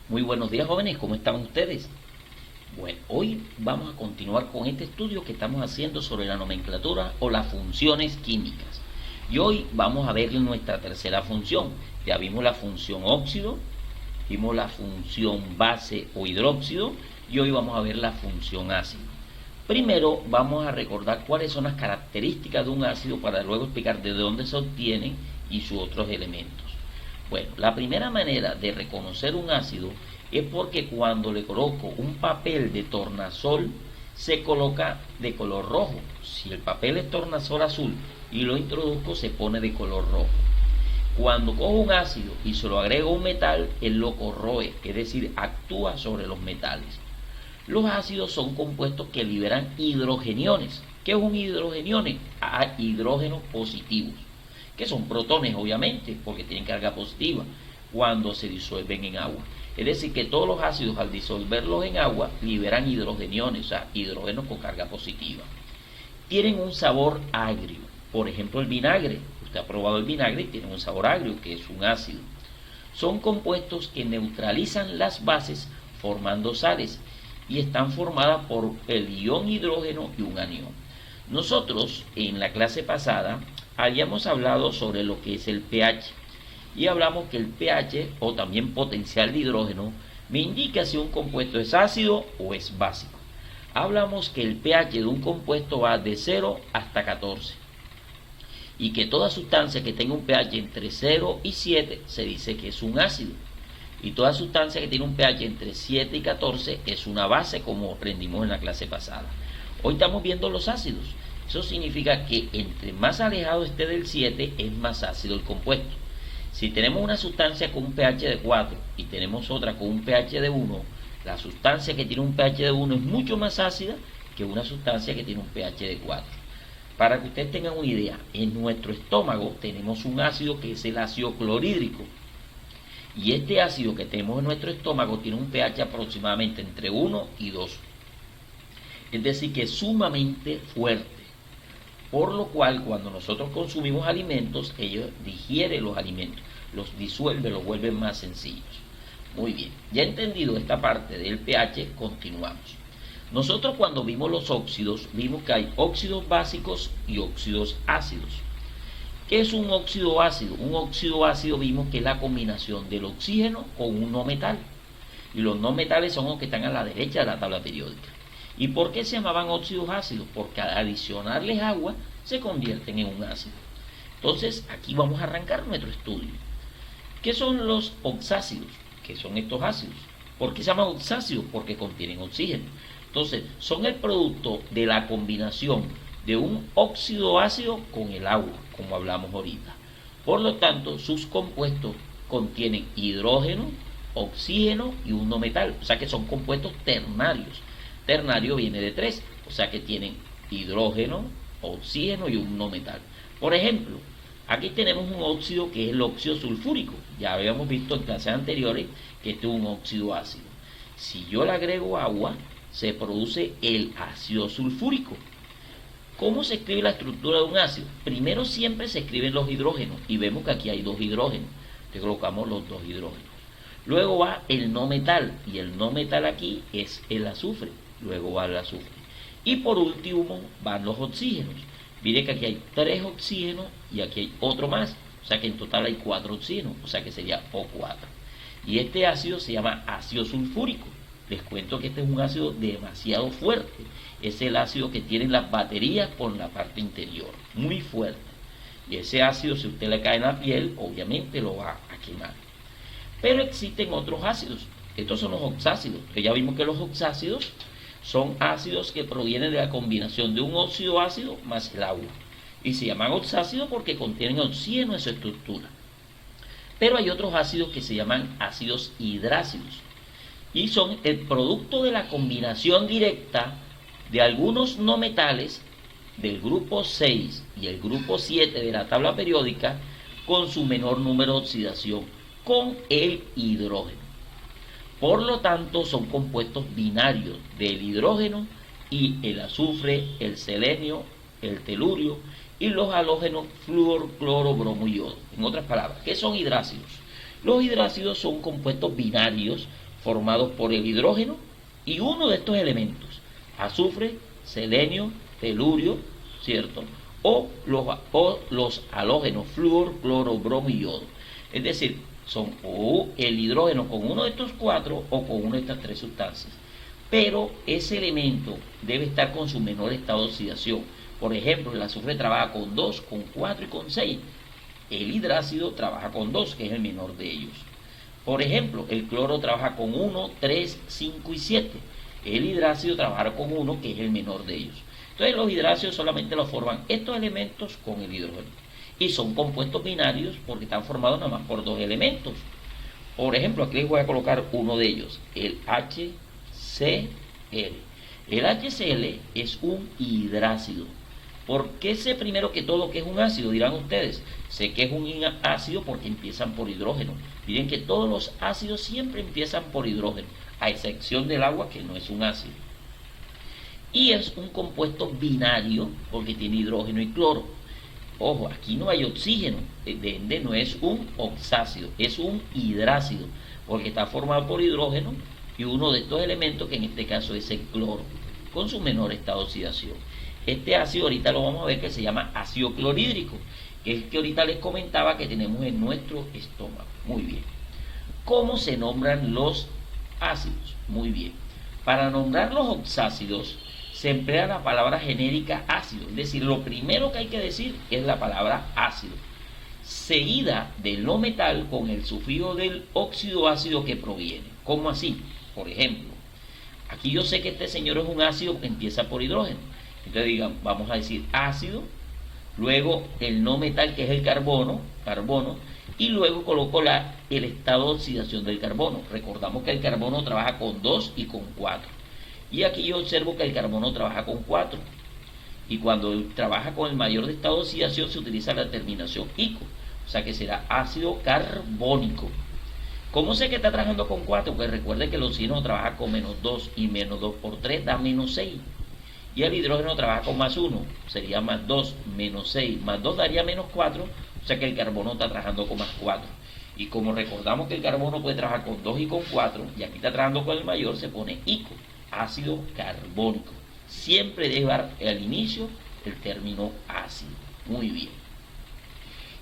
Muy buenos días, jóvenes, ¿cómo están ustedes? Bueno, hoy vamos a continuar con este estudio que estamos haciendo sobre la nomenclatura o las funciones químicas. Y hoy vamos a ver nuestra tercera función. Ya vimos la función óxido, vimos la función base o hidróxido y hoy vamos a ver la función ácido. Primero vamos a recordar cuáles son las características de un ácido para luego explicar de dónde se obtienen y sus otros elementos. Bueno, la primera manera de reconocer un ácido es porque cuando le coloco un papel de tornasol se coloca de color rojo. Si el papel es tornasol azul y lo introduzco, se pone de color rojo. Cuando cojo un ácido y se lo agrego a un metal, él lo corroe, es decir, actúa sobre los metales. Los ácidos son compuestos que liberan hidrogeniones. ¿Qué es un hidrogenión? Hidrógenos positivos, que son protones, obviamente, porque tienen carga positiva cuando se disuelven en agua. Es decir, que todos los ácidos, al disolverlos en agua, liberan hidrogeniones, o sea, hidrógenos con carga positiva. Tienen un sabor agrio. Por ejemplo, el vinagre. Usted ha probado el vinagre y tiene un sabor agrio, que es un ácido. Son compuestos que neutralizan las bases formando sales y están formadas por el ion hidrógeno y un anión. Nosotros, en la clase pasada, habíamos hablado sobre lo que es el pH y hablamos que el pH, o también potencial de hidrógeno, me indica si un compuesto es ácido o es básico. Hablamos que el pH de un compuesto va de 0 hasta 14 y que toda sustancia que tenga un pH entre 0 y 7 se dice que es un ácido, y toda sustancia que tiene un pH entre 7 y 14 es una base, como aprendimos en la clase pasada. Hoy estamos viendo los ácidos. Eso significa que entre más alejado esté del 7 es más ácido el compuesto. Si tenemos una sustancia con un pH de 4 y tenemos otra con un pH de 1, la sustancia que tiene un pH de 1 es mucho más ácida que una sustancia que tiene un pH de 4. Para que ustedes tengan una idea, en nuestro estómago tenemos un ácido que es el ácido clorhídrico. Y este ácido que tenemos en nuestro estómago tiene un pH aproximadamente entre 1 y 2. Es decir, que es sumamente fuerte. Por lo cual, cuando nosotros consumimos alimentos, ellos digieren los alimentos, los disuelven, los vuelven más sencillos. Muy bien, ya entendido esta parte del pH, continuamos. Nosotros cuando vimos los óxidos, vimos que hay óxidos básicos y óxidos ácidos. ¿Qué es un óxido ácido? Un óxido ácido vimos que es la combinación del oxígeno con un no metal. Y los no metales son los que están a la derecha de la tabla periódica. ¿Y por qué se llamaban óxidos ácidos? Porque al adicionarles agua se convierten en un ácido. Entonces, aquí vamos a arrancar nuestro estudio. ¿Qué son los oxácidos? ¿Qué son estos ácidos? ¿Por qué se llaman oxácidos? Porque contienen oxígeno. Entonces, son el producto de la combinación de un óxido ácido con el agua, como hablamos ahorita. Por lo tanto, sus compuestos contienen hidrógeno, oxígeno y un no metal. O sea que son compuestos ternarios. Ternario viene de 3, o sea que tienen hidrógeno, oxígeno y un no metal. Por ejemplo, aquí tenemos un óxido que es el óxido sulfúrico. Ya habíamos visto en clases anteriores que este es un óxido ácido. Si yo le agrego agua, se produce el ácido sulfúrico. ¿Cómo se escribe la estructura de un ácido? Primero siempre se escriben los hidrógenos y vemos que aquí hay 2 hidrógenos. Entonces colocamos los 2 hidrógenos. Luego va el no metal y el no metal aquí es el azufre. Luego va el azufre. Y por último van los oxígenos. Mire que aquí hay 3 oxígenos y aquí hay otro más. O sea que en total hay 4 oxígenos. O sea que sería O4. Y este ácido se llama ácido sulfúrico. Les cuento que este es un ácido demasiado fuerte. Es el ácido que tienen las baterías por la parte interior. Muy fuerte. Y ese ácido, si usted le cae en la piel, obviamente lo va a quemar. Pero existen otros ácidos. Estos son los oxácidos. Que ya vimos que los oxácidos son ácidos que provienen de la combinación de un óxido ácido más el agua. Y se llaman oxácidos porque contienen oxígeno en su estructura. Pero hay otros ácidos que se llaman ácidos hidrácidos. Y son el producto de la combinación directa de algunos no metales del grupo 6 y el grupo 7 de la tabla periódica con su menor número de oxidación, con el hidrógeno. Por lo tanto, son compuestos binarios del hidrógeno y el azufre, el selenio, el telurio y los halógenos flúor, cloro, bromo y yodo. En otras palabras, ¿qué son hidrácidos? Los hidrácidos son compuestos binarios formados por el hidrógeno y uno de estos elementos, azufre, selenio, telurio, ¿cierto? O los halógenos, flúor, cloro, bromo y yodo. Es decir, son o el hidrógeno con uno de estos cuatro o con una de estas tres sustancias. Pero ese elemento debe estar con su menor estado de oxidación. Por ejemplo, el azufre trabaja con 2, con 4 y con 6. El hidrácido trabaja con 2, que es el menor de ellos. Por ejemplo, el cloro trabaja con 1, 3, 5 y 7. El hidrácido trabaja con 1, que es el menor de ellos. Entonces los hidrácidos solamente los forman estos elementos con el hidrógeno. Y son compuestos binarios porque están formados nada más por dos elementos. Por ejemplo, aquí les voy a colocar uno de ellos, el HCl. El HCl es un hidrácido. ¿Por qué sé primero que todo que es un ácido? Dirán ustedes. Sé que es un ácido porque empiezan por hidrógeno. Miren que todos los ácidos siempre empiezan por hidrógeno, a excepción del agua que no es un ácido. Y es un compuesto binario porque tiene hidrógeno y cloro. Ojo, aquí no hay oxígeno, de ende no es un oxácido, es un hidrácido, porque está formado por hidrógeno y uno de estos elementos, que en este caso es el cloro, con su menor estado de oxidación. Este ácido ahorita lo vamos a ver que se llama ácido clorhídrico, que es el que ahorita les comentaba que tenemos en nuestro estómago. Muy bien. ¿Cómo se nombran los ácidos? Muy bien. Para nombrar los oxácidos se emplea la palabra genérica ácido, es decir, lo primero que hay que decir es la palabra ácido, seguida del no metal con el sufijo del óxido ácido que proviene. ¿Cómo así? Por ejemplo, aquí yo sé que este señor es un ácido que empieza por hidrógeno. Entonces digamos, vamos a decir ácido, luego el no metal que es el carbono, y luego coloco el estado de oxidación del carbono. Recordamos que el carbono trabaja con 2 y con 4. Y aquí yo observo que el carbono trabaja con 4. Y cuando trabaja con el mayor de estado de oxidación se utiliza la terminación ico. O sea que será ácido carbónico. ¿Cómo sé que está trabajando con 4? Pues recuerde que el oxígeno trabaja con menos 2 y menos 2 por 3 da menos 6. Y el hidrógeno trabaja con más 1, sería más 2, menos 6, más 2 daría menos 4, o sea que el carbono está trabajando con más 4. Y como recordamos que el carbono puede trabajar con 2 y con 4, y aquí está trabajando con el mayor, se pone ico, ácido carbónico. Siempre debe llevar al inicio el término ácido. Muy bien.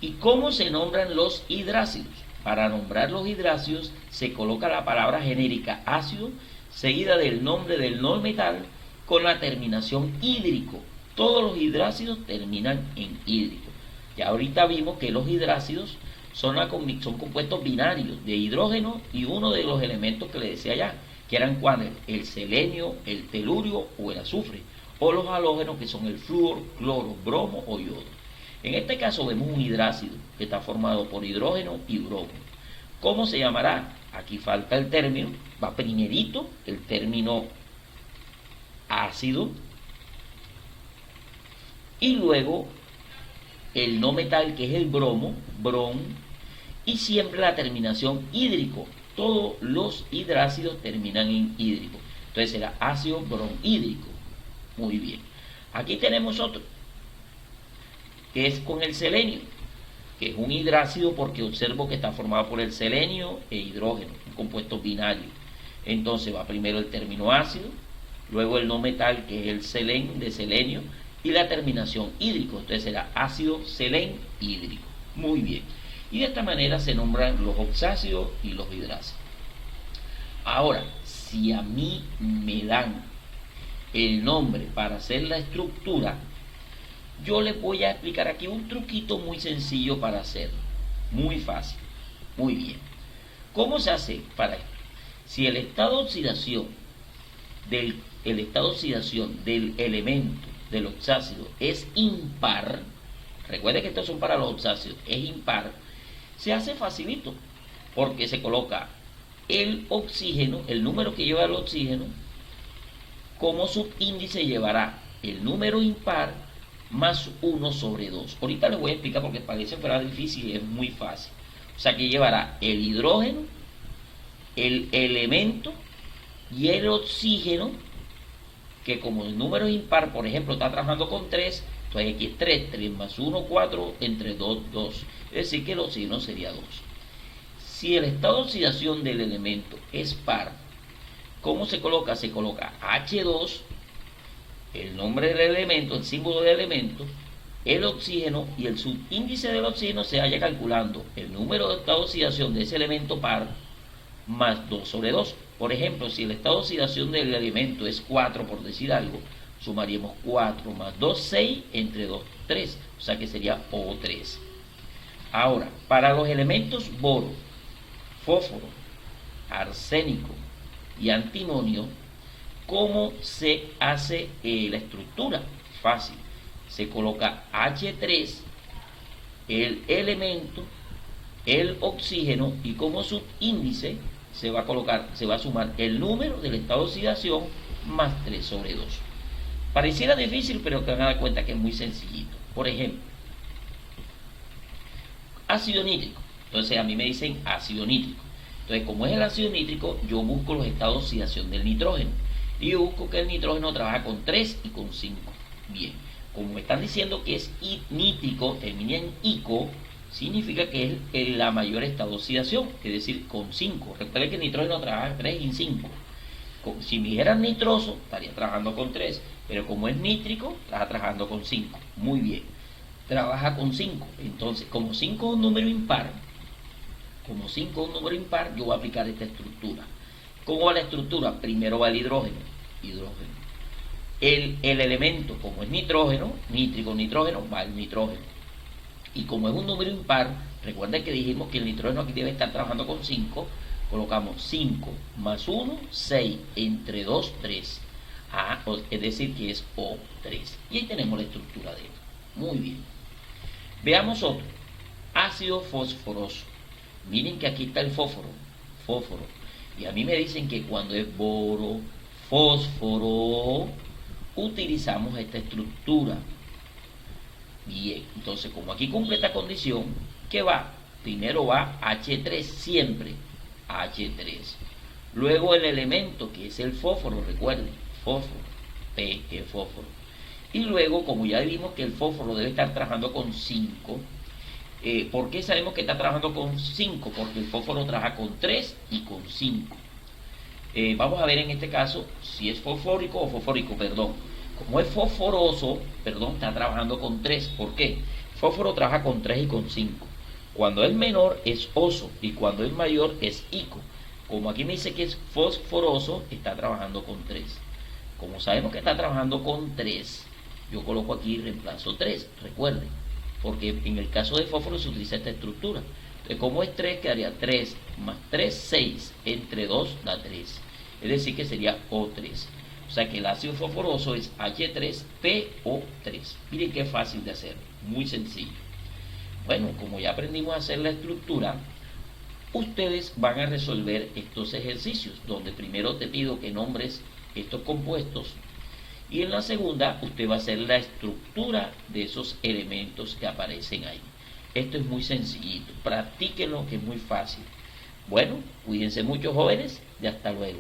¿Y cómo se nombran los hidrácidos? Para nombrar los hidrácidos se coloca la palabra genérica ácido, seguida del nombre del no metal, con la terminación hídrico. Todos los hidrácidos terminan en hídrico. Ya ahorita vimos que los hidrácidos son compuestos binarios de hidrógeno y uno de los elementos que les decía ya, que eran cuáles, el selenio, el telurio o el azufre, o los halógenos que son el flúor, cloro, bromo o yodo. En este caso vemos un hidrácido que está formado por hidrógeno y bromo. ¿Cómo se llamará? Aquí falta el término, va primerito el término ácido y luego el no metal que es el bromo, brom, y siempre la terminación hídrico. Todos los hidrácidos terminan en hídrico, entonces será ácido bromhídrico. Muy bien, aquí tenemos otro que es con el selenio, que es un hidrácido porque observo que está formado por el selenio e hidrógeno, un compuesto binario. Entonces va primero el término ácido, luego el no metal que es el selen de selenio y la terminación hídrico, entonces será ácido selen hídrico. Muy bien, y de esta manera se nombran los oxácidos y los hidrácidos. Ahora, si a mí me dan el nombre para hacer la estructura, yo les voy a explicar aquí un truquito muy sencillo para hacerlo, muy fácil. Muy bien, ¿cómo se hace para esto? Si el estado de oxidación del elemento del oxácido es impar, recuerde que estos son para los oxácidos, es impar, se hace facilito, porque se coloca el oxígeno, el número que lleva el oxígeno, como subíndice llevará el número impar más 1 sobre 2. Ahorita les voy a explicar porque parece fuera difícil y es muy fácil. O sea que llevará el hidrógeno, el elemento y el oxígeno, que como el número es impar, por ejemplo, está trabajando con 3, entonces aquí es 3 más 1, 4, entre 2, 2. Es decir, que el oxígeno sería 2. Si el estado de oxidación del elemento es par. ¿Cómo se coloca? Se coloca H2, el nombre del elemento, el símbolo del elemento, el oxígeno, y el subíndice del oxígeno se vaya calculando el número de estado de oxidación de ese elemento par más 2 sobre 2. Por ejemplo, si el estado de oxidación del elemento es 4, por decir algo, sumaríamos 4 más 2, 6, entre 2, 3. O sea que sería O3. Ahora, para los elementos boro, fósforo, arsénico y antimonio, ¿cómo se hace la estructura? Fácil. Se coloca H3, el elemento, el oxígeno, y como subíndice se va a sumar el número del estado de oxidación más 3 sobre 2. Pareciera difícil, pero te van a dar cuenta que es muy sencillito. Por ejemplo, ácido nítrico. Entonces a mí me dicen ácido nítrico. Entonces, como es el ácido nítrico, yo busco los estados de oxidación del nitrógeno. Y yo busco que el nitrógeno trabaja con 3 y con 5. Bien, como me están diciendo que es nítrico, termina en ico, significa que es la mayor estado de oxidación, es decir, con 5. Recuerden que el nitrógeno trabaja 3 y 5. Si me dijeran nitroso, estaría trabajando con 3, pero como es nítrico, está trabajando con 5. Muy bien, trabaja con 5. Entonces, como 5 es un número impar, yo voy a aplicar esta estructura. ¿Cómo va la estructura? Primero va el hidrógeno. El elemento, como es nitrógeno, nítrico, nitrógeno, va el nitrógeno. Y como es un número impar, recuerden que dijimos que el nitrógeno aquí debe estar trabajando con 5, colocamos 5 más 1, 6, entre 2, 3. Es decir, que es O3. Y ahí tenemos la estructura de él. Muy bien. Veamos otro. Ácido fosforoso. Miren que aquí está el fósforo. Y a mí me dicen que cuando es boro, fósforo, utilizamos esta estructura. Bien, entonces como aquí cumple esta condición, ¿qué va? Primero va H3, siempre H3. Luego el elemento que es el fósforo, recuerden, fósforo, P que es fósforo. Y luego, como ya vimos que el fósforo debe estar trabajando con 5, ¿por qué sabemos que está trabajando con 5? Porque el fósforo trabaja con 3 y con 5. Vamos a ver en este caso si es fosfórico o fosfórico, perdón. Como es fosforoso, está trabajando con 3. ¿Por qué? Fósforo trabaja con 3 y con 5. Cuando es menor es oso y cuando es mayor es ico. Como aquí me dice que es fosforoso, está trabajando con 3. Como sabemos que está trabajando con 3, yo coloco aquí reemplazo 3, recuerden, porque en el caso de fósforo se utiliza esta estructura. Entonces, como es 3, quedaría 3 más 3, 6, entre 2 da 3. Es decir, que sería O3. O sea que el ácido fosforoso es H3PO3. Miren qué fácil de hacer, muy sencillo. Bueno, como ya aprendimos a hacer la estructura, ustedes van a resolver estos ejercicios, donde primero te pido que nombres estos compuestos y en la segunda usted va a hacer la estructura de esos elementos que aparecen ahí. Esto es muy sencillito, practíquenlo que es muy fácil. Bueno, cuídense mucho, jóvenes, y hasta luego.